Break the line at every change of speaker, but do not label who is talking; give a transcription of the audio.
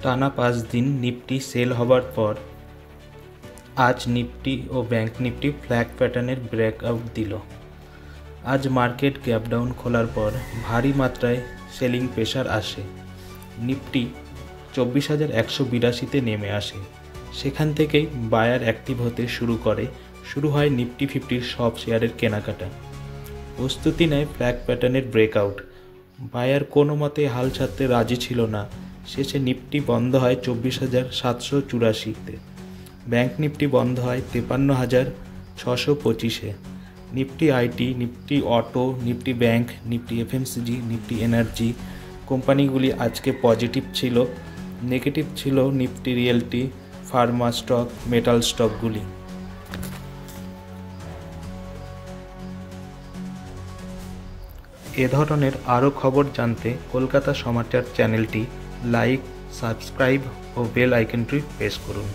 টানা 5 দিন Nifty sell হবার পর আজ নিফটি ও ব্যাংক নিফটি ফ্ল্যাগ প্যাটার্নের ব্রেকআউট দিল। আজ মার্কেট গ্যাপ ডাউন খোলার পর ভারী মাত্রায় সেলিং প্রেশার আসে। নিফটি 24,182-তে নেমে আসে। সেখান থেকেই বায়ার অ্যাক্টিভ হতে শুরু হয় নিফটি 50-র সব শেয়ারের কেনাকাটা। প্রস্তুতি নেয় ফ্ল্যাগ প্যাটার্নের ব্রেকআউট। বায়ার কোনো মতে হাল ছাড়তে রাজি ছিল না। শেষে নিফটি বন্ধ হয় 24,784-তে। ব্যাংক নিফটি বন্ধ হয় 53,625-এ। Nifty IT, Nifty auto, Nifty bank, Nifty FMCG, Nifty energy কোম্পানিগুলি আজকে পজিটিভ ছিল। নেগেটিভ ছিল Nifty realty, pharma stock, metal স্টকগুলি। এ ধরনের আরও খবর জানতে কলকাতা সমাচার চ্যানেলটি লাইক, সাবস্ক্রাইব ও বেল আইকনটি প্রেস করুন।